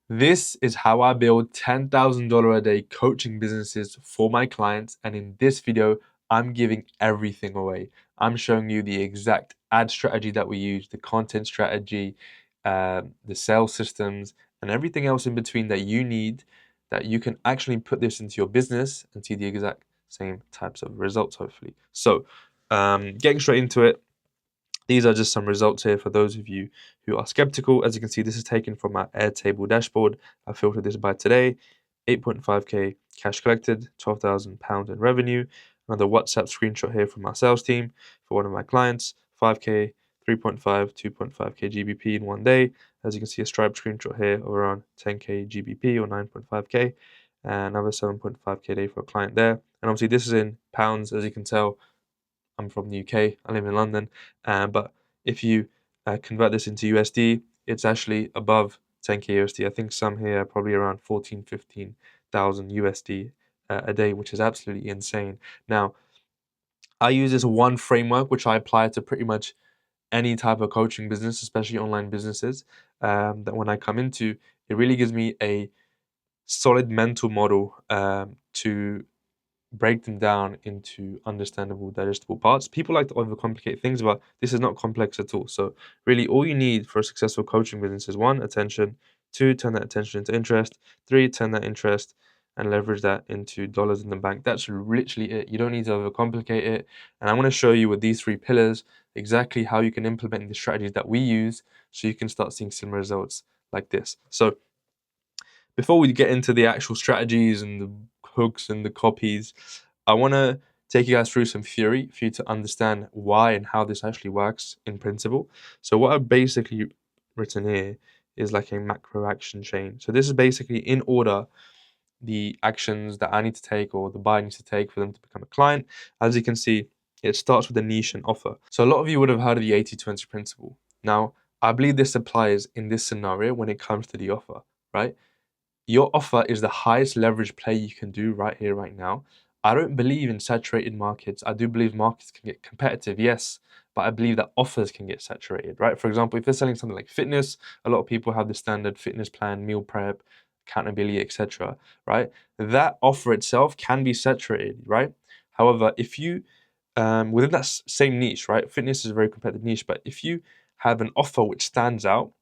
This is how I build $10,000 a day coaching businesses for my clients. And in this video, I'm giving everything away. I'm showing you the exact ad strategy that we use, the content strategy, the sales systems, and everything else in between that you need, that you can actually put this into your business and see the exact same types of results, hopefully. So, getting straight into it. These are just some results here for those of you who are skeptical. As you can see, this is taken from our Airtable dashboard. I filtered this by today. 8.5k cash collected, £12,000 in revenue. Another WhatsApp screenshot here from our sales team for one of my clients. 5k, 3.5, 2.5k GBP in one day. As you can see, a Stripe screenshot here of around 10k GBP or 9.5k. And another 7.5k day for a client there. And obviously, this is in pounds, as you can tell. I'm from the UK. I live in London. But if you convert this into USD, it's actually above 10k USD. I think some here are probably around 14, 15,000 USD a day, which is absolutely insane. Now, I use this one framework, which I apply to pretty much any type of coaching business, especially online businesses, that when I come into, it really gives me a solid mental model to break them down into understandable, digestible parts. People like to overcomplicate things, but this is not complex at all. So, really, all you need for a successful coaching business is one, attention, two, turn that attention into interest, three, turn that interest and leverage that into dollars in the bank. That's literally it. You don't need to overcomplicate it. And I'm going to show you with these three pillars exactly how you can implement the strategies that we use so you can start seeing similar results like this. So, before we get into the actual strategies and the hooks and the copies, I want to take you guys through some theory for you to understand why and how this actually works in principle. So, what I've basically written here is like a macro action chain. So, this is basically in order the actions that I need to take or the buyer needs to take for them to become a client. As you can see, it starts with a niche and offer. So, a lot of you would have heard of the 80/20 principle. Now, I believe this applies in this scenario when it comes to the offer, right? Your offer is the highest leverage play you can do right here, right now. I don't believe in saturated markets. I do believe markets can get competitive, yes, but I believe that offers can get saturated, right? For example, if you're selling something like fitness, a lot of people have the standard fitness plan, meal prep, accountability, etc., right? That offer itself can be saturated, right? However, if you within that same niche, right? Fitness is a very competitive niche, but if you have an offer which stands out,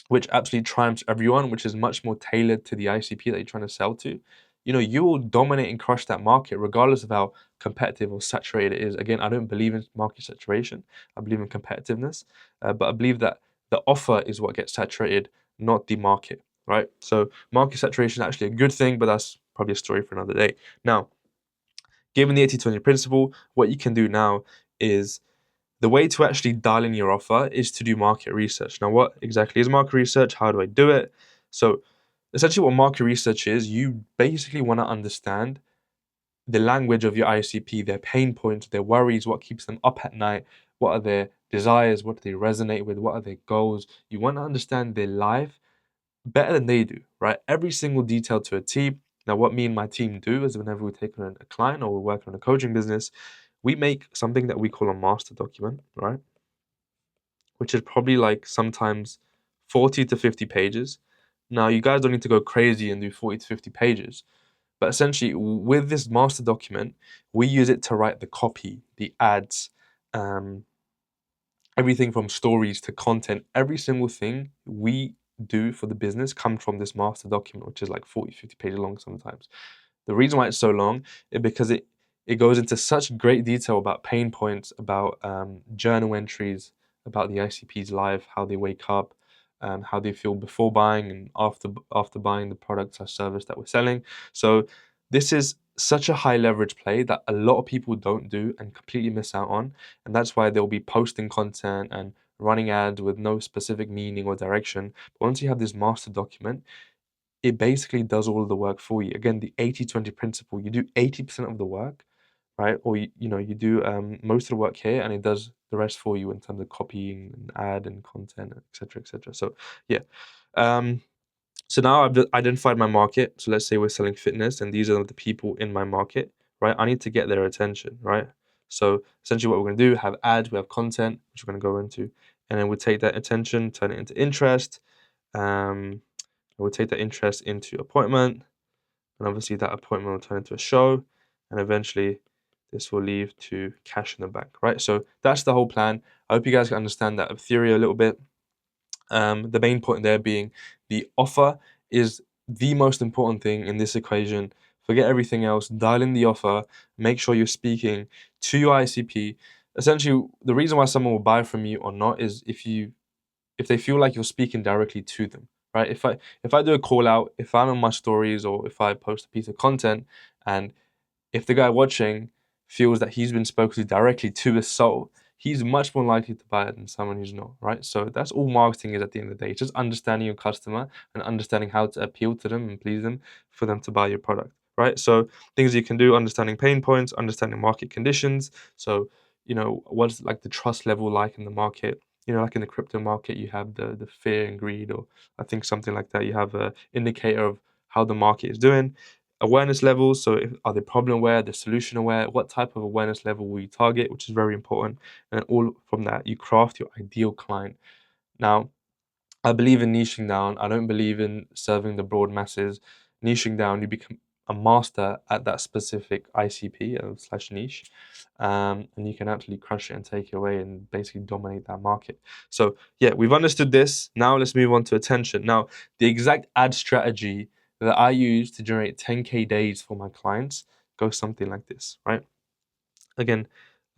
which absolutely triumphs everyone, which is much more tailored to the ICP that you're trying to sell to, you will dominate and crush that market regardless of how competitive or saturated it is. Again, I don't believe in market saturation. I believe in competitiveness, but I believe that the offer is what gets saturated, not the market, right? So market saturation is actually a good thing, but that's probably a story for another day. Now, given the 80/20 principle, what you can do now is the way to actually dial in your offer is to do market research. Now, what exactly is market research? How do I do it? So, essentially, what market research is, you basically want to understand the language of your ICP, their pain points, their worries, what keeps them up at night, what are their desires, what do they resonate with, what are their goals. You want to understand their life better than they do, right? Every single detail to a T. Now, what me and my team do is whenever we take on a client or we're working on a coaching business, we make something that we call a master document, right? Which is probably like sometimes 40 to 50 pages. Now, you guys don't need to go crazy and do 40 to 50 pages, but essentially, with this master document, we use it to write the copy, the ads, um, everything from stories to content. Every single thing we do for the business comes from this master document, which is like 40, 50 pages long sometimes. The reason why it's so long is because it goes into such great detail about pain points, about journal entries, about the ICP's life, how they wake up, how they feel before buying and after buying the product or service that we're selling. So this is such a high leverage play that a lot of people don't do and completely miss out on, and that's why they'll be posting content and running ads with no specific meaning or direction. But once you have this master document, it basically does all of the work for you. Again, the 80/20 principle, you do 80% of the work, right? Or you do most of the work here and it does the rest for you in terms of copying and ad and content, etc., etc. So yeah. Um, so now I've identified my market. So let's say we're selling fitness and these are the people in my market, right? I need to get their attention, right? So essentially what we're going to do, have ads, we have content, which we're going to go into, and then we take that attention, turn it into interest, um, We'll take that interest into appointment, and obviously that appointment will turn into a show, and eventually this will lead to cash in the bank, right? So that's the whole plan. I hope you guys can understand that theory a little bit. The main point there being the offer is the most important thing in this equation. Forget everything else, dial in the offer, make sure you're speaking to your ICP. Essentially, the reason why someone will buy from you or not is if they feel like you're speaking directly to them, right? If I do a call out, if I'm in my stories or if I post a piece of content, and if the guy watching feels that he's been spoken to directly to his soul, he's much more likely to buy it than someone who's not, right? So that's all marketing is at the end of the day. It's just understanding your customer and understanding how to appeal to them and please them for them to buy your product, right? So things you can do, understanding pain points, understanding market conditions. So, what's like the trust level like in the market? Like in the crypto market, you have the fear and greed, or I think something like that. You have a indicator of how the market is doing. Awareness levels, so are they problem aware, they're solution aware, what type of awareness level will you target, which is very important. And then all from that, you craft your ideal client. Now, I believe in niching down. I don't believe in serving the broad masses. Niching down, you become a master at that specific ICP slash niche, and you can actually crush it and take it away and basically dominate that market. So yeah, we've understood this. Now let's move on to attention. Now, the exact ad strategy that I use to generate 10K days for my clients goes something like this, right? Again,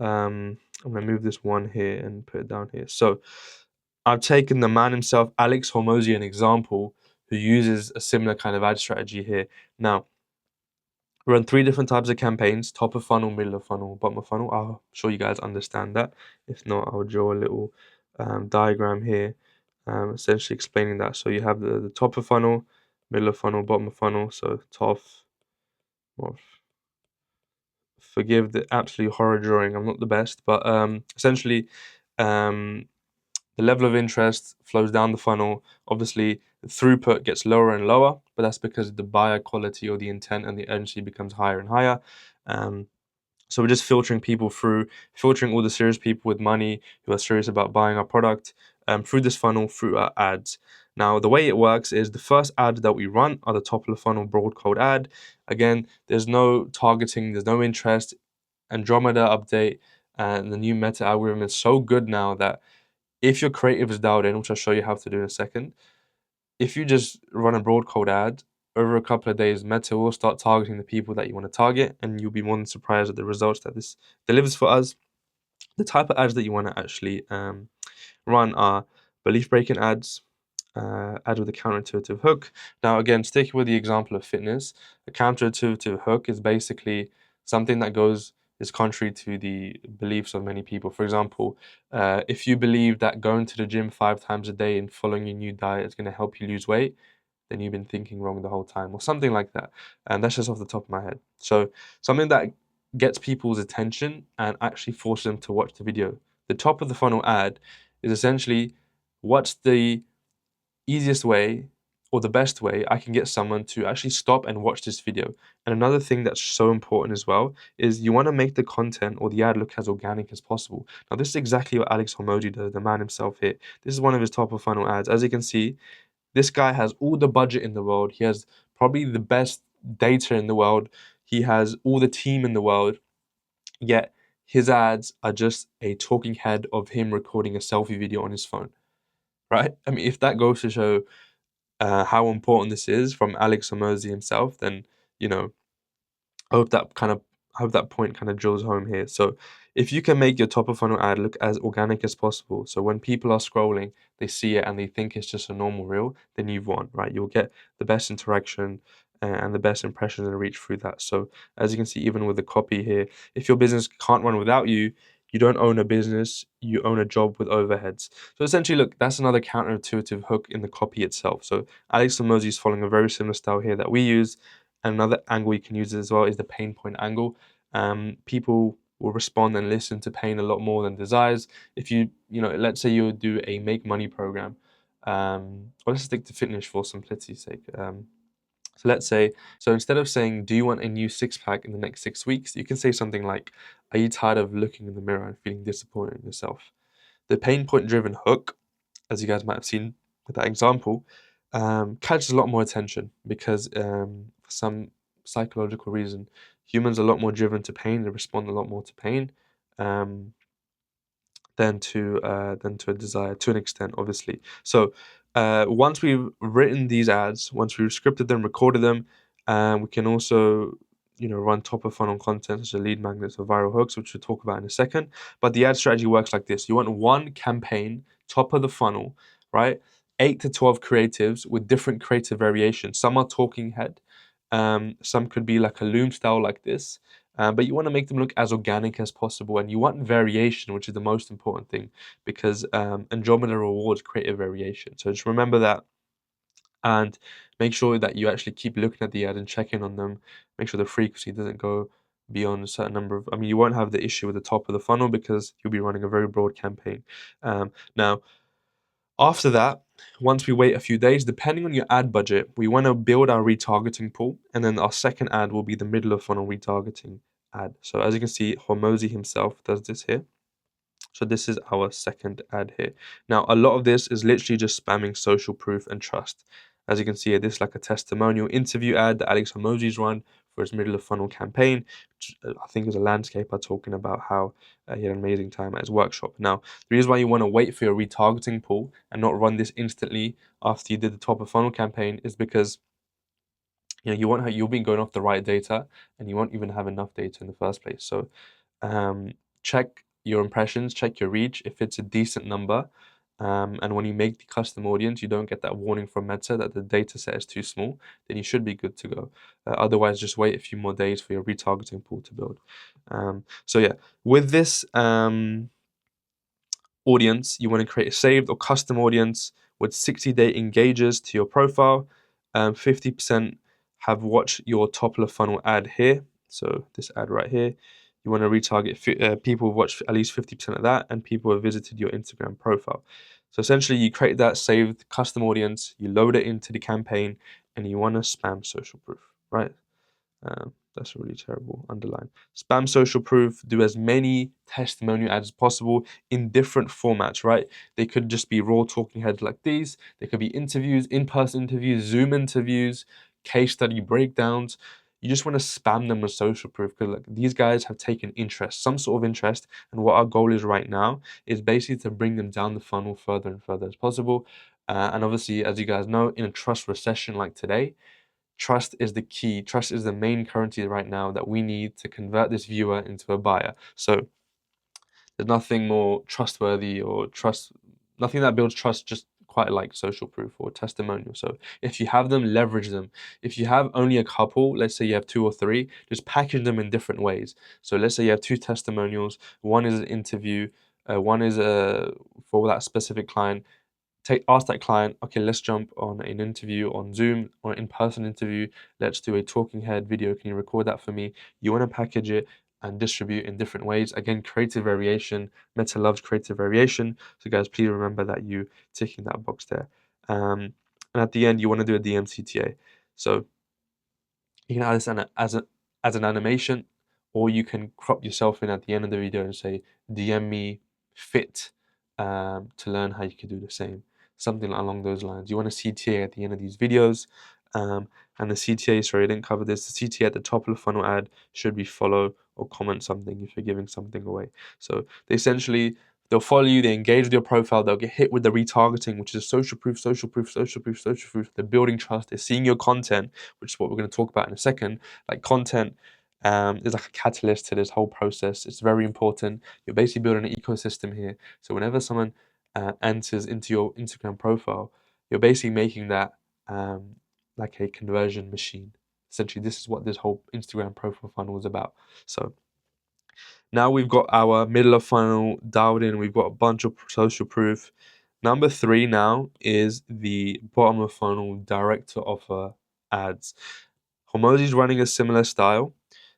I'm gonna move this one here and put it down here. So I've taken the man himself, Alex Hormozi, an example, who uses a similar kind of ad strategy here. Now, run 3 different types of campaigns: top of funnel, middle of funnel, bottom of funnel. I'm sure you guys understand that. If not, I'll draw a little diagram here, essentially explaining that. So you have the top of funnel, middle of funnel, bottom of funnel. So top, well, forgive the absolute horror drawing. I'm not the best, but essentially, um, the level of interest flows down the funnel. Obviously, the throughput gets lower and lower, but that's because the buyer quality or the intent and the urgency becomes higher and higher. So we're just filtering people through, filtering all the serious people with money who are serious about buying our product through this funnel, through our ads. Now, the way it works is the first ad that we run are the top of the funnel broad code ad. Again, there's no targeting, there's no interest. Andromeda update and the new meta algorithm is so good now that if your creative is dialed in, which I'll show you how to do in a second, if you just run a broad code ad, over a couple of days, Meta will start targeting the people that you want to target, and you'll be more than surprised at the results that this delivers for us. The type of ads that you want to actually run are belief-breaking ads, ads with a counterintuitive hook. Now, again, sticking with the example of fitness, a counterintuitive hook is basically something that is contrary to the beliefs of many people. For example, if you believe that going to the gym 5 times a day and following your new diet is going to help you lose weight, then you've been thinking wrong the whole time, or something like that. And that's just off the top of my head. So something that gets people's attention and actually forces them to watch the video. The top of the funnel ad is essentially what's the easiest way or the best way I can get someone to actually stop and watch this video. And another thing that's so important as well is you want to make the content or the ad look as organic as possible. Now, this is exactly what Alex Hormozi does, the man himself here. This is one of his top of funnel ads. As you can see, this guy has all the budget in the world. He has probably the best data in the world. He has all the team in the world. Yet his ads are just a talking head of him recording a selfie video on his phone, right? I mean, if that goes to show how important this is from Alex Hormozi himself, then you know I hope that point kind of drills home here. So if you can make your top of funnel ad look as organic as possible, so when people are scrolling, they see it and they think it's just a normal reel, then you've won, right? You'll get the best interaction and the best impressions and reach through that. So as you can see, even with the copy here, if your business can't run without you, you don't own a business, you own a job with overheads. So essentially, look, that's another counterintuitive hook in the copy itself. So Alex Hormozi is following a very similar style here that we use. And another angle you can use as well is the pain point angle. People will respond and listen to pain a lot more than desires. If let's say you do a make money program, or let's stick to fitness for simplicity's sake. So let's say, so instead of saying, do you want a new six pack in the next 6 weeks? You can say something like, are you tired of looking in the mirror and feeling disappointed in yourself? The pain point driven hook, as you guys might have seen with that example, catches a lot more attention because for some psychological reason, humans are a lot more driven to pain. They respond a lot more to pain um, than to a desire, to an extent, obviously. So once we've written these ads, once we've scripted them, recorded them, we can also run top of funnel content such as lead magnets or viral hooks, which we'll talk about in a second. But the ad strategy works like this: you want one campaign, top of the funnel, right? 8 to 12 creatives with different creative variations. Some are talking head, some could be like a loom style like this. But you want to make them look as organic as possible, and you want variation, which is the most important thing, because Andromeda rewards creative variation. So just remember that, and make sure that you actually keep looking at the ad and checking on them. Make sure the frequency doesn't go beyond a certain number of. I mean, you won't have the issue with the top of the funnel because you'll be running a very broad campaign. Now, after that, once we wait a few days, depending on your ad budget, we want to build our retargeting pool, and then our second ad will be the middle of funnel retargeting ad. So as you can see, Hormozi himself does this here. So this is our second ad here. Now, a lot of this is literally just spamming social proof and trust. As you can see here, this is like a testimonial interview ad that Alex Hormozi's run for his middle of funnel campaign, which I think is a landscaper talking about how he had an amazing time at his workshop. Now, the reason why you want to wait for your retargeting pool and not run this instantly after you did the top of funnel campaign is because you'll be going off the right data, and you won't even have enough data in the first place. So check your impressions, check your reach. If it's a decent number, and when you make the custom audience, you don't get that warning from Meta that the data set is too small, then you should be good to go. Otherwise, just wait a few more days for your retargeting pool to build. So yeah, with this audience, you want to create a saved or custom audience with 60-day engagers to your profile. 50% have watched your top of the funnel ad here. So this ad right here, you want to retarget people who've watched at least 50% of that, and people who have visited your Instagram profile. So essentially, you create that saved custom audience, you load it into the campaign, and you want to spam social proof, right? That's a really terrible underline. Spam social proof, do as many testimonial ads as possible in different formats, right? They could just be raw talking heads like these. They could be interviews, in-person interviews, Zoom interviews, case study breakdowns. You just want to spam them with social proof because these guys have taken interest, some sort of interest. And what our goal is right now is basically to bring them down the funnel further and further as possible. And obviously, as you guys know, in a trust recession like today, trust is the key. Trust is the main currency right now that we need to convert this viewer into a buyer. So there's nothing more trustworthy or nothing that builds trust just quite like social proof or testimonial. So if you have them, leverage them. If you have only a couple, let's say you have 2 or 3, just package them in different ways. So let's say you have 2 testimonials, one is an interview, one is for that specific client. Ask that client, okay, let's jump on an interview on Zoom or an in-person interview. Let's do a talking head video. Can you record that for me? You want to package it and distribute in different ways. Again, creative variation. Meta loves creative variation. So guys, please remember that you ticking that box there. And at the end, you want to do a DM CTA. So you can add this as an animation, or you can crop yourself in at the end of the video and say, DM me fit to learn how you can do the same. Something along those lines. You want a CTA at the end of these videos. And the CTA, sorry, I didn't cover this. The CTA at the top of the funnel ad should be follow or comment something if you're giving something away. So they'll follow you, they engage with your profile, they'll get hit with the retargeting, which is social proof, social proof, social proof, social proof. They're building trust, they're seeing your content, which is what we're going to talk about in a second. Like content is like a catalyst to this whole process. It's very important. You're basically building an ecosystem here. So whenever someone enters into your Instagram profile, you're basically making that like a conversion machine. Essentially, this is what this whole Instagram profile funnel is about. So now we've got our middle of funnel dialed in. We've got a bunch of social proof. Number 3 now is the bottom of funnel direct to offer ads. Hormozi's running a similar style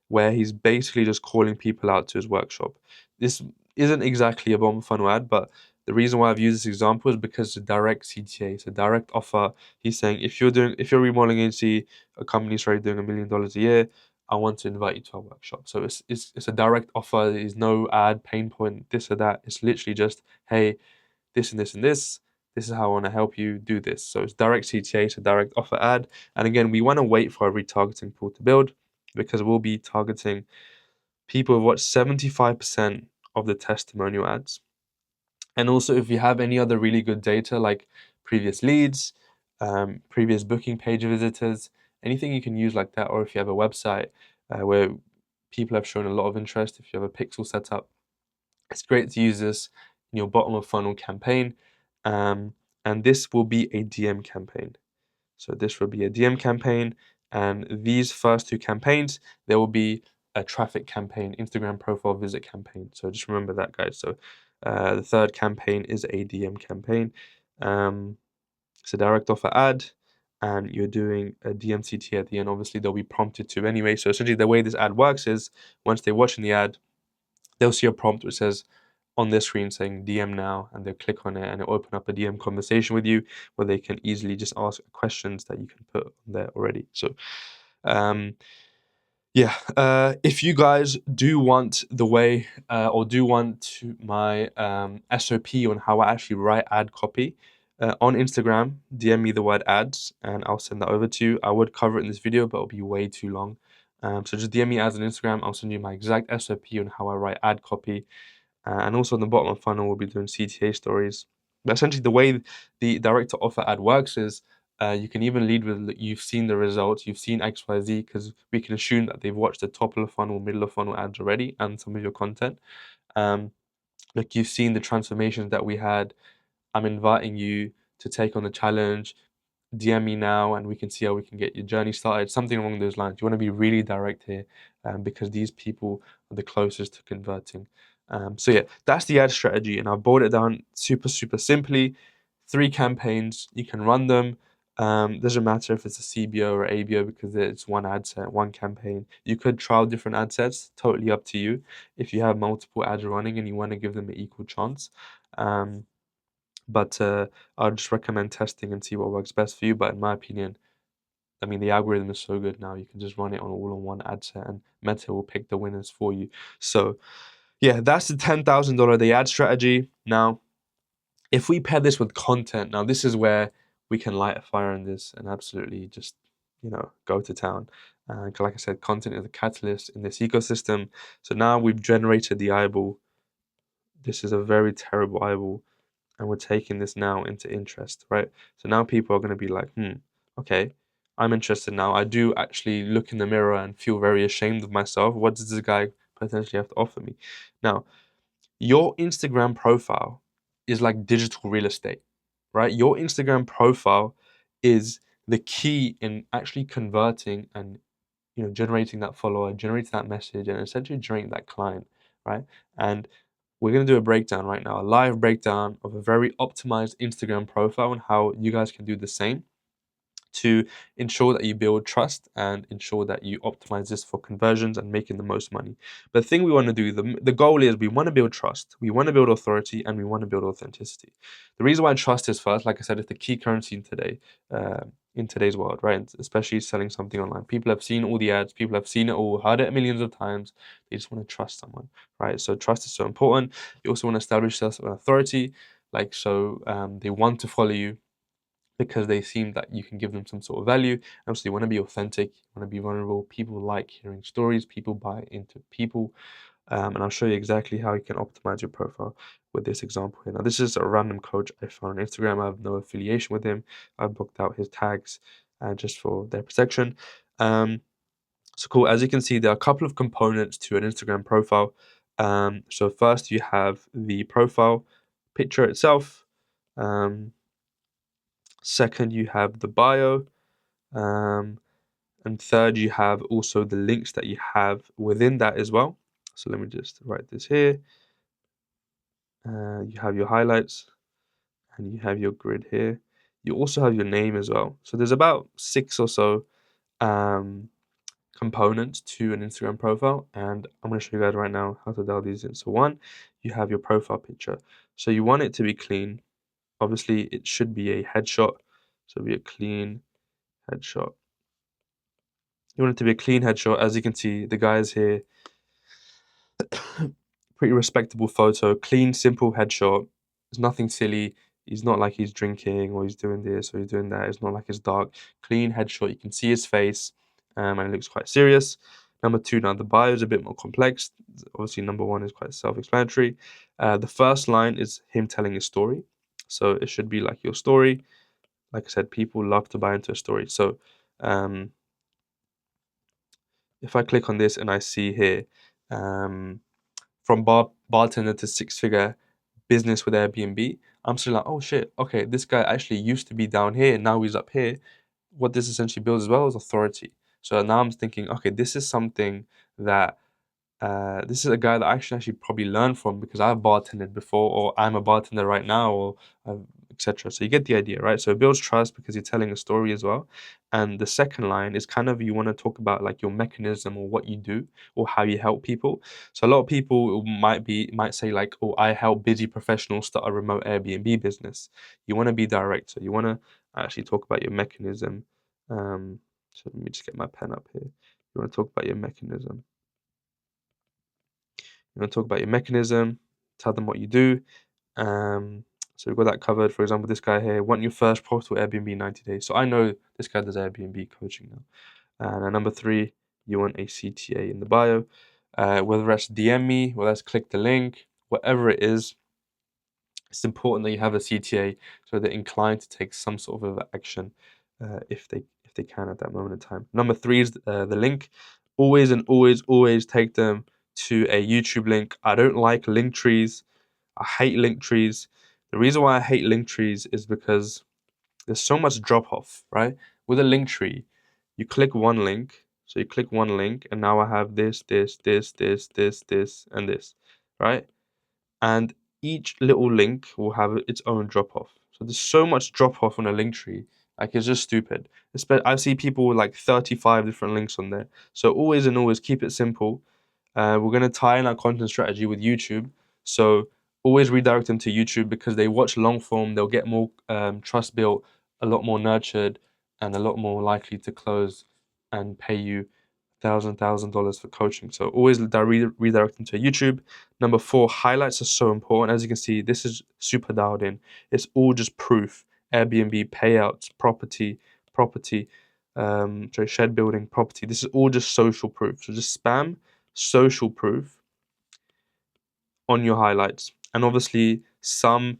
where he's basically just calling people out to his workshop. This isn't exactly a bottom funnel ad, but the reason why I've used this example is because it's a direct CTA, it's a direct offer. He's saying if you're a remodeling agency, a company sorry doing $1 million a year, I want to invite you to our workshop. So it's a direct offer. There's no ad pain point, this or that. It's literally just, hey, this and this and this. This is how I want to help you do this. So it's direct CTA, so direct offer ad. And again, we want to wait for a retargeting pool to build because we'll be targeting people who've watched 75% of the testimonial ads. And also, if you have any other really good data like previous leads, previous booking page visitors, anything you can use like that, or if you have a website where people have shown a lot of interest, if you have a pixel setup, it's great to use this in your bottom of funnel campaign. And this will be a DM campaign. So this will be a DM campaign, and these first two campaigns, there will be a traffic campaign, Instagram profile visit campaign. So just remember that, guys. So the third campaign is a DM campaign. It's a direct offer ad, and you're doing a DMCT at the end. Obviously, they'll be prompted to anyway. So essentially, the way this ad works is once they're watching the ad, they'll see a prompt which says on their screen saying DM now, and they'll click on it and it'll open up a DM conversation with you where they can easily just ask questions that you can put on there already. So if you guys do want the way or do want my SOP on how I actually write ad copy on Instagram, DM me the word ads and I'll send that over to you. I would cover it in this video, but it'll be way too long. So just DM me ads on Instagram. I'll send you my exact SOP on how I write ad copy. And also on the bottom of funnel, we'll be doing CTA stories. But essentially, the way the direct to offer ad works is you can even lead with you've seen the results, you've seen XYZ, because we can assume that they've watched the top of the funnel, middle of funnel ads already, and some of your content. Like you've seen the transformations that we had. I'm inviting you to take on the challenge. DM me now and we can see how we can get your journey started. Something along those lines. You want to be really direct here because these people are the closest to converting. So yeah, that's the ad strategy, and I've boiled it down super simply. 3 campaigns, you can run them. Doesn't matter if it's a CBO or ABO because it's one ad set, one campaign. You could trial different ad sets, totally up to you. If you have multiple ads running and you want to give them an equal chance. But I'd just recommend testing and see what works best for you. But in my opinion, I mean, the algorithm is so good now. You can just run it all on one ad set, and Meta will pick the winners for you. So, yeah, that's the $10,000 a day ad strategy. Now, if we pair this with content, now this is where we can light a fire in this and absolutely just, go to town. Like I said, content is a catalyst in this ecosystem. So now we've generated the eyeball. This is a very terrible eyeball, and we're taking this now into interest, right? So now people are going to be like, okay, I'm interested now. I do actually look in the mirror and feel very ashamed of myself. What does this guy potentially have to offer me? Now, your Instagram profile is like digital real estate, right? Your Instagram profile is the key in actually converting and generating that follower, generating that message, and essentially generating that client, right? And we're going to do a breakdown right now, a live breakdown of a very optimized Instagram profile and how you guys can do the same to ensure that you build trust and ensure that you optimize this for conversions and making the most money. But the thing we want to do, the goal is we want to build trust, we want to build authority, and we want to build authenticity. The reason why trust is first, like I said, it's the key currency in today's world, right? And especially selling something online. People have seen all the ads, people have seen it all, heard it millions of times. They just want to trust someone, right? So trust is so important. You also want to establish yourself an authority, they want to follow you because they seem that you can give them some sort of value. And also, you want to be authentic, you want to be vulnerable. People like hearing stories, people buy into people. And I'll show you exactly how you can optimize your profile with this example here. Now, this is a random coach I found on Instagram. I have no affiliation with him. I've booked out his tags just for their protection. So cool. As you can see, there are a couple of components to an Instagram profile. So first, you have the profile picture itself. Second, you have the bio. And third, you have also the links that you have within that as well. So let me just write this here. You have your highlights and you have your grid here. You also have your name as well. So there's about 6 or so components to an Instagram profile, and I'm going to show you guys right now how to dial these in. So one, you have your profile picture. So you want it to be clean. Obviously, it should be a headshot. So it'll be a clean headshot. You want it to be a clean headshot. As you can see, the guys here, pretty respectable photo, clean, simple headshot. There's nothing silly. He's not like he's drinking or he's doing this or he's doing that. It's not like it's dark. Clean headshot. You can see his face, and it looks quite serious. Number two, now the bio is a bit more complex. Obviously, number one is quite self-explanatory. The first line is him telling his story. So it should be like your story. Like I said, people love to buy into a story. So um, if I click on this and I see here, from bartender to six-figure business with Airbnb, I'm still like, oh shit, okay, this guy actually used to be down here, now he's up here. What this essentially builds as well is authority. So now I'm thinking, okay, this is something that this is a guy that I should actually probably learn from because I've bartended before, or I'm a bartender right now, or etc. So you get the idea, right? So it builds trust because you're telling a story as well. And the second line is kind of you want to talk about like your mechanism or what you do or how you help people. So a lot of people might say like, oh, I help busy professionals start a remote Airbnb business. You want to be direct, so you want to actually talk about your mechanism. So let me just get my pen up here. You want to talk about your mechanism. You want to talk about your mechanism, tell them what you do. So we've got that covered. For example, this guy here, want your first profitable Airbnb in 90 days. So I know this guy does Airbnb coaching now. And number three, you want a CTA in the bio. Whether that's DM me, whether that's click the link, whatever it is, it's important that you have a CTA so they're inclined to take some sort of action if they can at that moment in time. Number three is the link. Always and always take them to a YouTube link. I don't like link trees. I hate link trees. The reason why I hate link trees is because there's so much drop off, right? With a link tree, you click one link. So you click one link, and now I have this, and this, right? And each little link will have its own drop off. So there's so much drop off on a link tree, like it's just stupid. I see people with like 35 different links on there. So always and always keep it simple. We're going to tie in our content strategy with YouTube. So always redirect them to YouTube because they watch long form, they'll get more trust built, a lot more nurtured, and a lot more likely to close and pay you $1,000 for coaching. So always redirect them to YouTube. Number four, highlights are so important. As you can see, this is super dialed in. It's all just proof. Airbnb payouts, property, shed building, property. This is all just social proof. So just spam social proof on your highlights, and obviously some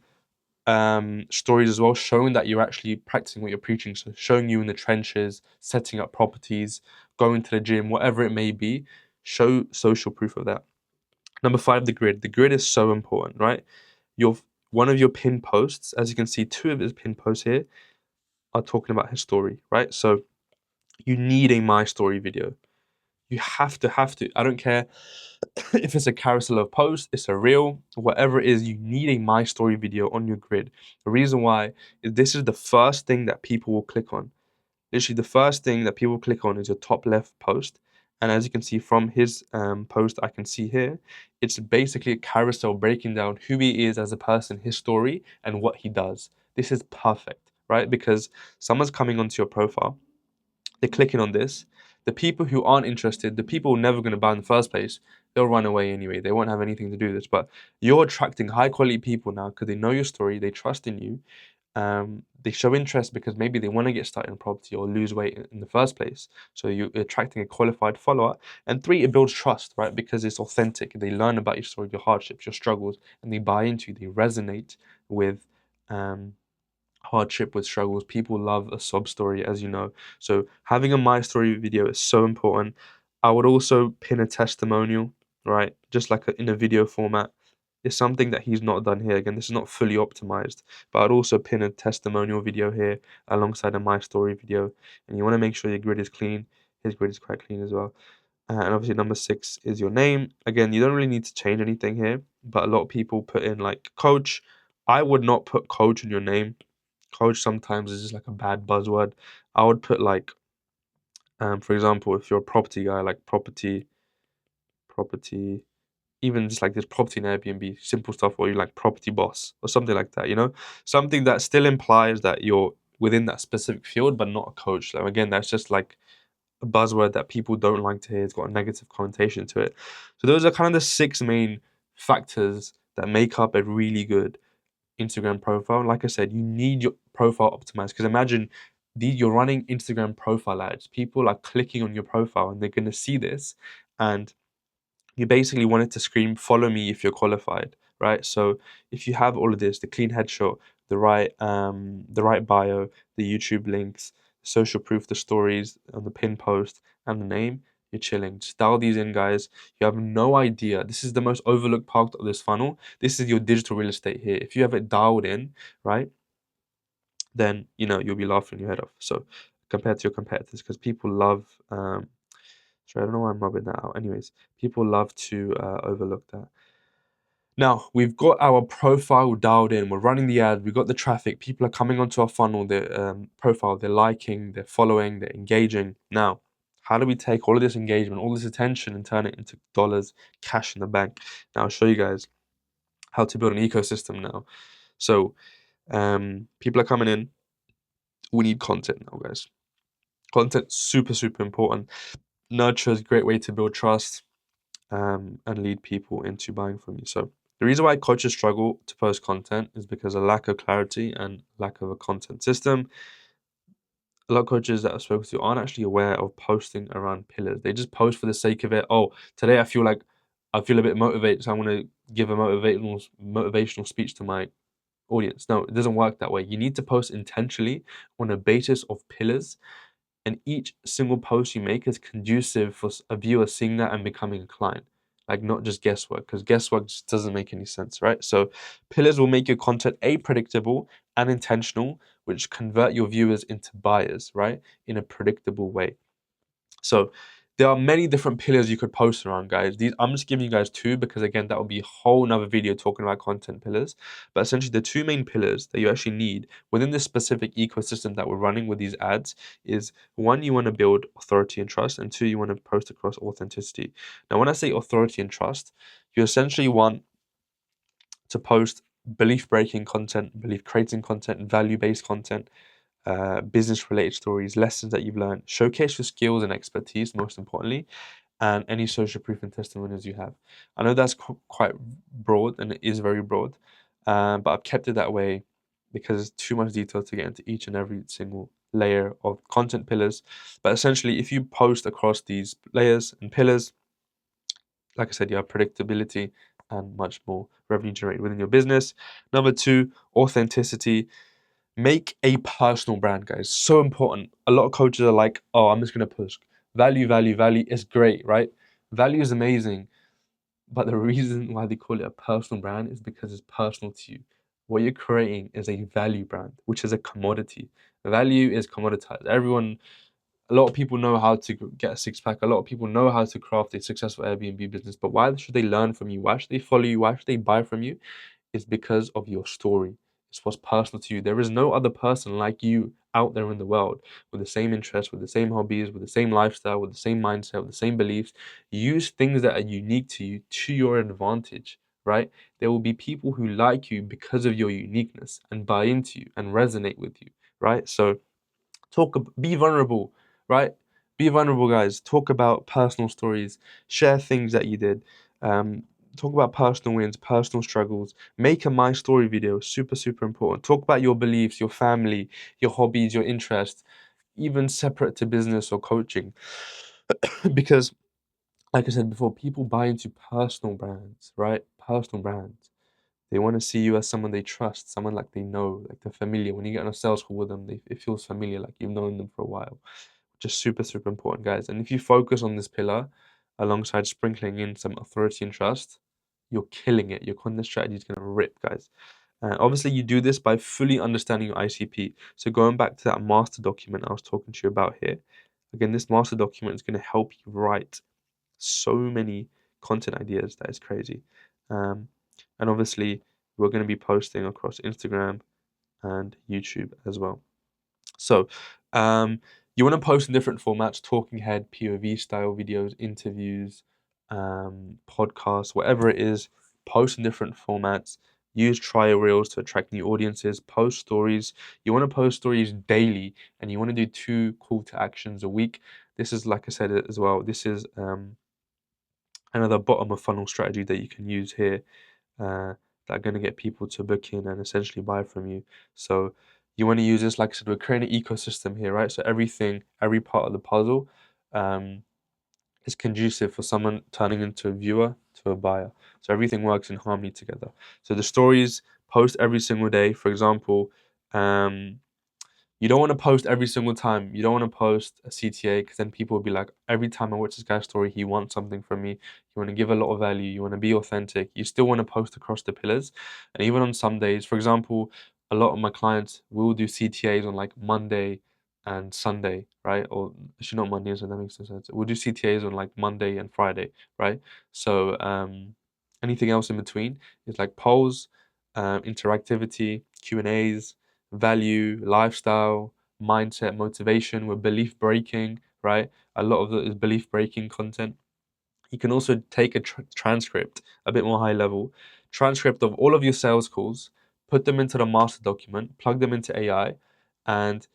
stories as well, showing that you're actually practicing what you're preaching. So showing you in the trenches, setting up properties, going to the gym, whatever it may be. Show social proof of that. Number five, the grid. The grid is so important, right? One of your pinned posts, as you can see, two of his pinned posts here are talking about his story, right? So you need a My Story video. You have to. I don't care if it's a carousel of posts, it's a reel, whatever it is, you need a My Story video on your grid. The reason why is this is the first thing that people will click on. Literally, the first thing that people click on is your top left post. And as you can see from his post, I can see here, it's basically a carousel breaking down who he is as a person, his story, and what he does. This is perfect, right? Because someone's coming onto your profile, they're clicking on this. The people who aren't interested, the people who are never going to buy in the first place, they'll run away anyway. They won't have anything to do with this. But you're attracting high quality people now because they know your story, they trust in you. They show interest because maybe they want to get started in property or lose weight in the first place. So you're attracting a qualified follower. And three, it builds trust, right? Because it's authentic. They learn about your story, your hardships, your struggles, and they buy into you. They resonate with hardship, with struggles. People love a sob story, as you know. So having a My Story video is so important. I would also pin a testimonial, right? Just like in a video format. It's something that he's not done here. Again, this is not fully optimized, but I'd also pin a testimonial video here alongside a My Story video. And you want to make sure your grid is clean. His grid is quite clean as well. And obviously number six is your name. Again, you don't really need to change anything here, but a lot of people put in like coach. I would not put coach in your name. Coach sometimes is just like a bad buzzword. I would put like, for example, if you're a property guy, like property, even just like this property in Airbnb, simple stuff, or you like property boss or something like that, you know? Something that still implies that you're within that specific field, but not a coach. So again, that's just like a buzzword that people don't like to hear. It's got a negative connotation to it. So those are kind of the six main factors that make up a really good Instagram profile. Like I said, you need your profile optimized, because imagine you're running Instagram profile ads. People are clicking on your profile and they're going to see this, and you basically want it to scream, "Follow me if you're qualified," right? So if you have all of this, the clean headshot, the right bio, the YouTube links, social proof, the stories, and the pin post, and the name, you're chilling. Just dial these in, guys. You have no idea. This is the most overlooked part of this funnel. This is your digital real estate here. If you have it dialed in, right, then you'll be laughing your head off. So compared to your competitors, because people love sorry, I don't know why I'm rubbing that out. Anyways, people love to overlook that. Now, we've got our profile dialed in. We're running the ad. We've got the traffic. People are coming onto our funnel, their profile. They're liking, they're following, they're engaging. Now, how do we take all of this engagement, all this attention, and turn it into dollars, cash in the bank? Now, I'll show you guys how to build an ecosystem now. So, people are coming in. We need content now, guys. Content, super, super important. Nurture is a great way to build trust and lead people into buying from you. So the reason why coaches struggle to post content is because of lack of clarity and lack of a content system. A lot of coaches that I've spoken to aren't actually aware of posting around pillars. They just post for the sake of it. Oh, today I feel a bit motivated, so I want to give a motivational speech to my audience. No, it doesn't work that way. You need to post intentionally on a basis of pillars, and each single post you make is conducive for a viewer seeing that and becoming a client, like not just guesswork, because guesswork just doesn't make any sense, right? So pillars will make your content predictable and intentional, which convert your viewers into buyers, right, in a predictable way. So there are many different pillars you could post around, guys. I'm just giving you guys two because, again, that would be a whole nother video talking about content pillars. But essentially, the two main pillars that you actually need within this specific ecosystem that we're running with these ads is, one, you want to build authority and trust, and two, you want to post across authenticity. Now, when I say authority and trust, you essentially want to post belief-breaking content, belief-creating content, value-based content, business-related stories, lessons that you've learned, showcase your skills and expertise, most importantly, and any social proof and testimonials you have. I know that's quite broad, and it is very broad, but I've kept it that way because it's too much detail to get into each and every single layer of content pillars. But essentially, if you post across these layers and pillars, like I said, you have predictability and much more revenue generated within your business. Number two, authenticity. Make a personal brand, guys. So important. A lot of coaches are like, oh, I'm just going to push value, value, value is great, right? Value is amazing. But the reason why they call it a personal brand is because it's personal to you. What you're creating is a value brand, which is a commodity. Value is commoditized. A lot of people know how to get a six pack. A lot of people know how to craft a successful Airbnb business. But why should they learn from you? Why should they follow you? Why should they buy from you? It's because of your story. It's what's personal to you. There is no other person like you out there in the world with the same interests, with the same hobbies, with the same lifestyle, with the same mindset, with the same beliefs. Use things that are unique to you to your advantage, right? There will be people who like you because of your uniqueness and buy into you and resonate with you, right? So be vulnerable, right? Be vulnerable, guys. Talk about personal stories, share things that you did. Talk about personal wins, personal struggles. Make a my story video, super, super important. Talk about your beliefs, your family, your hobbies, your interests, even separate to business or coaching. Because, like I said before, people buy into personal brands, right? Personal brands. They want to see you as someone they trust, someone like they know, like they're familiar. When you get on a sales call with them, it feels familiar, like you've known them for a while. Just super, super important, guys. And if you focus on this pillar alongside sprinkling in some authority and trust, you're killing it. Your content strategy is going to rip, guys. Obviously, you do this by fully understanding your ICP. So going back to that master document I was talking to you about here, again, this master document is going to help you write so many content ideas that is crazy. Um, and obviously, we're going to be posting across Instagram and YouTube as well. So, you want to post in different formats: talking head, POV style videos, interviews, podcasts, whatever it is. Post in different formats. Use trial reels to attract new audiences. Post stories. You want to post stories daily, and you want to do 2 call to actions a week. This is, like I said as well, this is another bottom of funnel strategy that you can use here. that are going to get people to book in and essentially buy from you. So you want to use this, like I said, we're creating an ecosystem here, right? So everything, every part of the puzzle um, is conducive for someone turning into a viewer to a buyer. So everything works in harmony together. So the stories post every single day. For example, um, you don't want to post every single time. You don't want to post a CTA because then people will be like, every time I watch this guy's story, he wants something from me. You want to give a lot of value. You want to be authentic. You still want to post across the pillars. And even on some days, for example, a lot of my clients will do CTAs on like Monday and Sunday, right? Or actually not Monday and Sunday, that makes no sense. We'll do CTAs on like Monday and Friday, right? So anything else in between is like polls, interactivity, Q&As, value, lifestyle, mindset, motivation. We're belief breaking, right? A lot of it is belief breaking content. You can also take a transcript, a bit more high level, transcript of all of your sales calls, put them into the master document, plug them into AI, and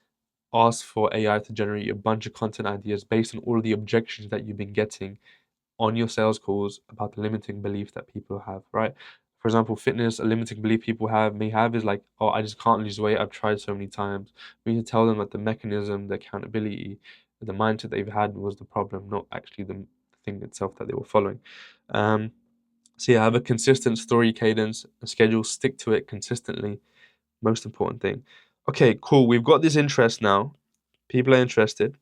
ask for AI to generate a bunch of content ideas based on all of the objections that you've been getting on your sales calls about the limiting belief that people have, right? For example, fitness, a limiting belief people may have is like, oh, I just can't lose weight. I've tried so many times. We need to tell them that the mechanism, the accountability, the mindset they've had was the problem, not actually the thing itself that they were following. So yeah, have a consistent story cadence, a schedule, stick to it consistently. Most important thing. Okay, cool. We've got this interest now. People are interested.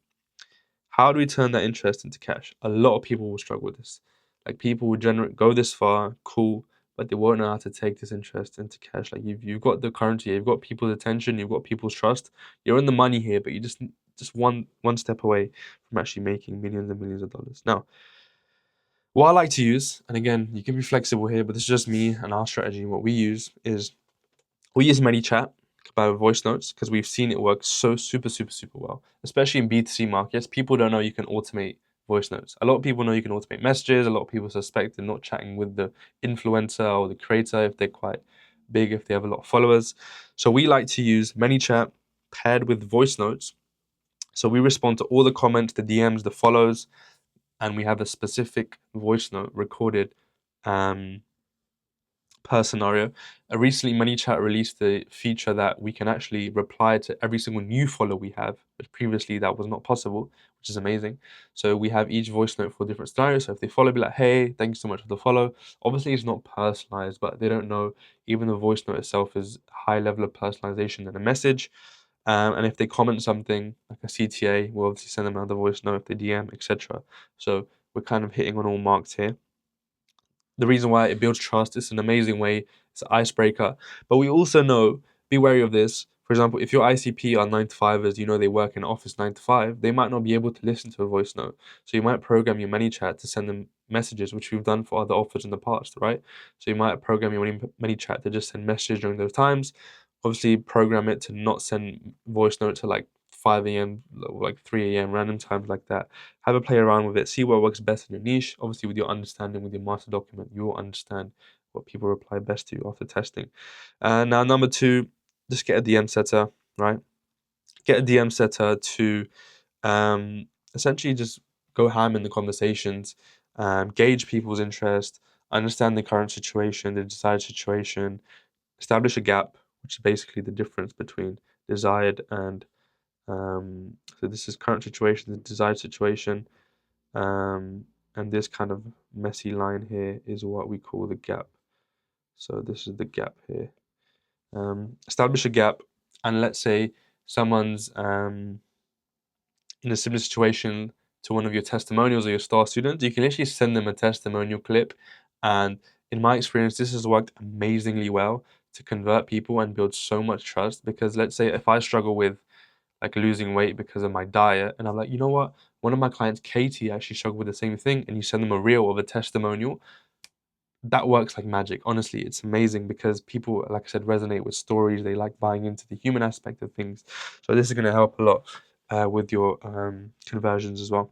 How do we turn that interest into cash? A lot of people will struggle with this. Like people will go this far, cool, but they won't know how to take this interest into cash. Like you've got the currency, you've got people's attention, you've got people's trust. You're in the money here, but you just one step away from actually making millions and millions of dollars. Now, what I like to use, and again, you can be flexible here, but this is just me and our strategy. What we use is we use ManyChat by voice notes because we've seen it work so super well, especially in B2C markets. People don't know you can automate voice notes. A lot of people know you can automate messages. A lot of people suspect they're not chatting with the influencer or the creator if they're quite big, if they have a lot of followers. So we like to use ManyChat paired with voice notes. So we respond to all the comments, the DMs, the follows, and we have a specific voice note recorded per scenario. Recently, ManyChat released the feature that we can actually reply to every single new follow we have, but previously that was not possible, which is amazing. So we have each voice note for different scenarios. So if they follow, be like, hey, thank you so much for the follow. Obviously, it's not personalized, but they don't know even the voice note itself is high level of personalization than a message. And if they comment something like a CTA, we'll obviously send them another voice note if they DM, etc. So we're kind of hitting on all marks here. The reason why it builds trust, it's an amazing way, it's an icebreaker. But we also know, be wary of this. For example, if your ICP are 9 to 5ers, you know they work in office 9 to 5, they might not be able to listen to a voice note. So you might program your ManyChat to send them messages, which we've done for other offers in the past, right? So you might program your ManyChat to just send messages during those times. Obviously, program it to not send voice notes at like 5 a.m., like 3 a.m., random times like that. Have a play around with it, see what works best in your niche. Obviously, with your understanding, with your master document, you will understand what people reply best to after testing. Now, number two, just get a DM setter, right? Get a DM setter to essentially just go ham in the conversations, gauge people's interest, understand the current situation, the desired situation, establish a gap, which is basically the difference between desired and so this is current situation, the desired situation, and this kind of messy line here is what we call the gap. So this is the gap here. Establish a gap, and let's say someone's in a similar situation to one of your testimonials or your star students. You can literally send them a testimonial clip, and in my experience, this has worked amazingly well to convert people and build so much trust. Because let's say if I struggle with like losing weight because of my diet, and I'm like, you know what? One of my clients, Katie, actually struggled with the same thing, and you send them a reel of a testimonial. That works like magic. Honestly, it's amazing because people, like I said, resonate with stories. They like buying into the human aspect of things. So this is going to help a lot with your conversions as well.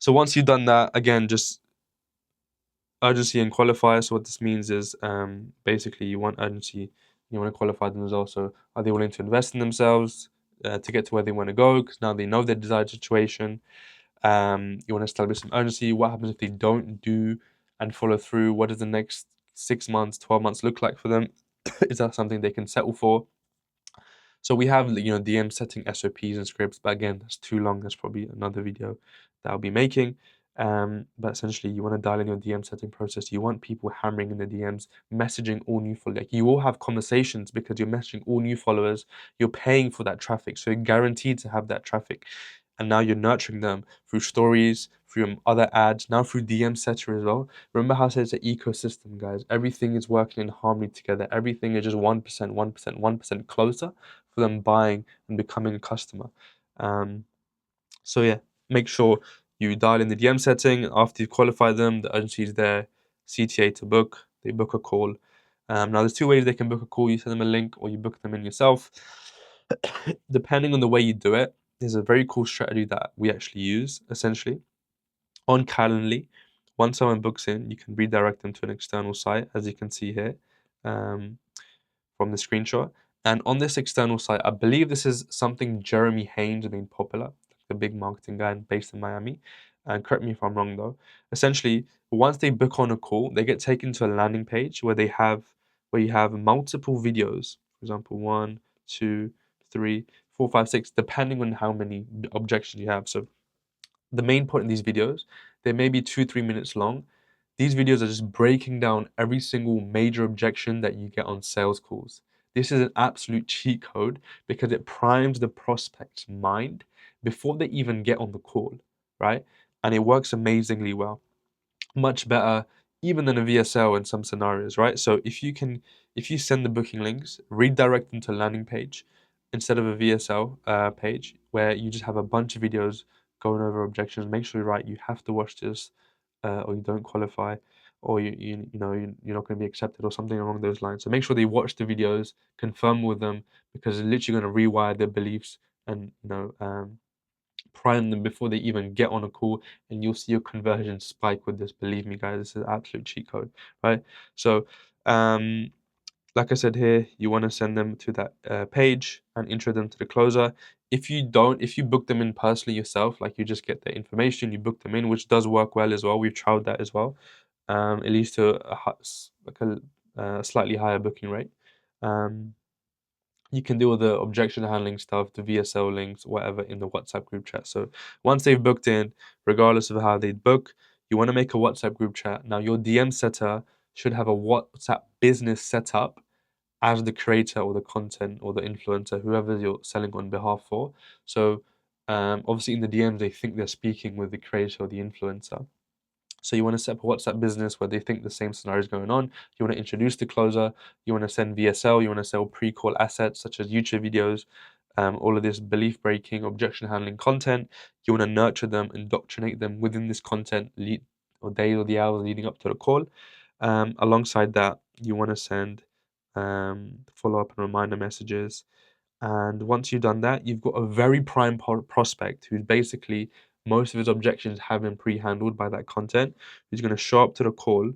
So once you've done that, again, just urgency and qualifier. So what this means is basically you want urgency, you want to qualify them as well. So are they willing to invest in themselves to get to where they want to go? Because now they know their desired situation. You want to establish some urgency. What happens if they don't do and follow through? What is the next 6 months, 12 months look like for them? Is that something they can settle for? So we have, DM setting SOPs and scripts, but again, that's too long. That's probably another video that I'll be making. But essentially, you want to dial in your DM setting process. You want people hammering in the DMs, messaging all new followers. Like, you all have conversations because you're messaging all new followers. You're paying for that traffic, so you're guaranteed to have that traffic. And now you're nurturing them through stories, through other ads, now through DM setter as well. Remember how I said it's an ecosystem, guys. Everything is working in harmony together. Everything is just 1%, 1%, 1% closer for them buying and becoming a customer. So yeah, make sure you dial in the DM setting. After you qualify them, the urgency is there. CTA to book, they book a call. Now there's two ways they can book a call. You send them a link or you book them in yourself. Depending on the way you do it, there's a very cool strategy that we actually use essentially. On Calendly, once someone books in, you can redirect them to an external site, as you can see here. From the screenshot. And on this external site, I believe this is something Jeremy Haynes made popular, the big marketing guy based in Miami. And correct me if I'm wrong though. Essentially, once they book on a call, they get taken to a landing page where you have multiple videos. For example, 1, 2, 3, 4, 5, 6, depending on how many objections you have. So the main point in these videos, they may be 2-3 minutes long. These videos are just breaking down every single major objection that you get on sales calls. This is an absolute cheat code because it primes the prospect's mind before they even get on the call, right? And it works amazingly well, much better even than a VSL in some scenarios, right? So if you send the booking links, redirect them to a landing page instead of a VSL page where you just have a bunch of videos going over objections. Make sure you're right. You have to watch this, or you don't qualify, or you're not going to be accepted, or something along those lines. So make sure they watch the videos, confirm with them, because it's literally going to rewire their beliefs and prime them before they even get on a call, and you'll see your conversion spike with this. Believe me, guys, this is an absolute cheat code, right? So, like I said here, you want to send them to that page and intro them to the closer. If you book them in personally yourself, like you just get the information, you book them in, which does work well as well. We've tried that as well. It leads to a slightly higher booking rate. Um, you can deal with the objection handling stuff, the VSL links, whatever in the WhatsApp group chat. So once they've booked in, regardless of how they book, you want to make a WhatsApp group chat. Now your DM setter should have a WhatsApp business setup as the creator or the content or the influencer, whoever you're selling on behalf for. So obviously in the DMs, they think they're speaking with the creator or the influencer. So you want to set up a WhatsApp business where they think the same scenario is going on. You want to introduce the closer. You want to send VSL. You want to sell pre-call assets such as YouTube videos. All of this belief breaking, objection handling content. You want to nurture them, indoctrinate them within this content, or days or the hours leading up to the call. Alongside that, you want to send follow up and reminder messages. And once you've done that, you've got a very prime prospect who's basically most of his objections have been pre-handled by that content, who's going to show up to the call,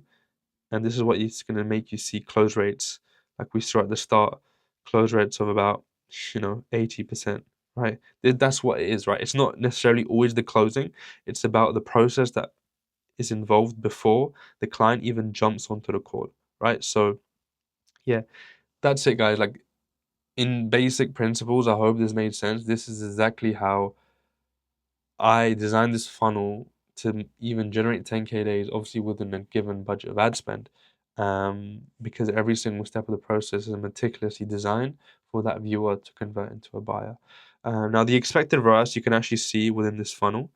and this is what is going to make you see close rates, like we saw at the start, close rates of about 80%, right? That's what it is, right? It's not necessarily always the closing. It's about the process that is involved before the client even jumps onto the call, right? So yeah, that's it, guys. Like, in basic principles, I hope this made sense. This is exactly how I designed this funnel to even generate 10K days, obviously within a given budget of ad spend, because every single step of the process is meticulously designed for that viewer to convert into a buyer. Now, the expected ROAS you can actually see within this funnel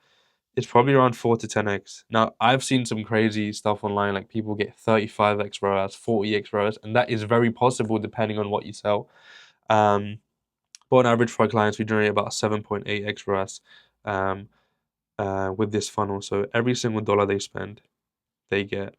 is probably around 4 to 10x. Now, I've seen some crazy stuff online, like people get 35x ROAS, 40x ROAS, and that is very possible depending on what you sell. But on average for our clients, we generate about 7.8x ROAS with this funnel. So every single dollar they spend, they get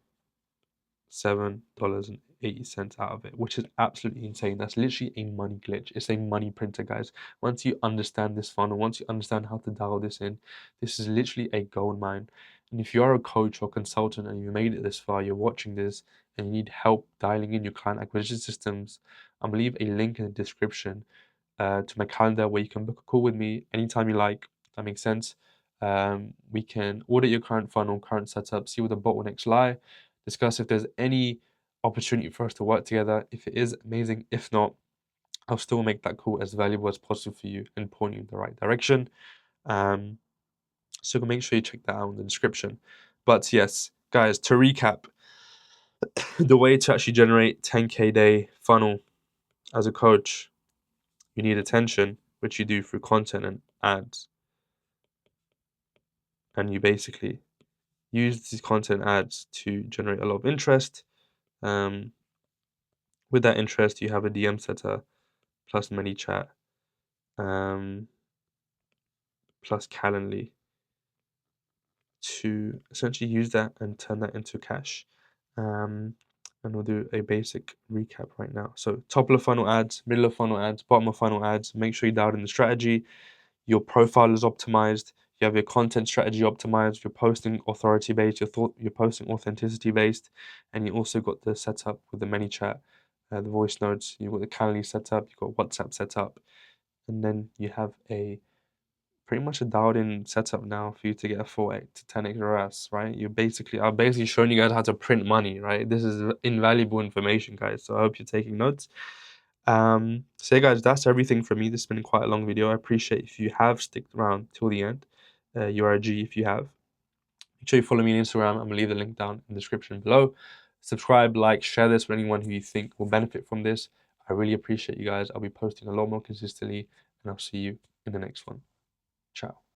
$7.80 out of it, which is absolutely insane. That's literally a money glitch. It's a money printer, guys. Once you understand this funnel, once you understand how to dial this in, this is literally a gold mine. And if you are a coach or consultant and you made it this far, you're watching this and you need help dialing in your client acquisition systems, I'm gonna leave a link in the description to my calendar where you can book a call with me anytime you like. That makes sense. We can audit your current funnel, current setup, see where the bottlenecks lie, discuss if there's any opportunity for us to work together. If it is, amazing. If not, I'll still make that call as valuable as possible for you and point you in the right direction. So make sure you check that out in the description. But yes, guys, to recap, the way to actually generate 10K day funnel as a coach, you need attention, which you do through content and ads. And you basically use these content ads to generate a lot of interest. With that interest, you have a DM setter plus ManyChat plus Calendly to essentially use that and turn that into cash. And we'll do a basic recap right now. So top of the funnel ads, middle of funnel ads, bottom of funnel ads. Make sure you dial in the strategy. Your profile is optimized. You have your content strategy optimized. You're posting authority based. You're posting authenticity based, and you also got the setup with the ManyChat, the voice notes. You've got the Calendly setup. You've got WhatsApp setup, and then you have a pretty much a dialed in setup now for you to get a 4x to 10x ROAS, right? I'm basically showing you guys how to print money, right? This is invaluable information, guys. So I hope you're taking notes. So yeah, guys, that's everything from me. This has been quite a long video. I appreciate if you have sticked around till the end. You are a G if you have. Make sure you follow me on Instagram. I'm gonna leave the link down in the description below. Subscribe, like, share this with anyone who you think will benefit from this. I really appreciate you guys. I'll be posting a lot more consistently, and I'll see you in the next one. Ciao.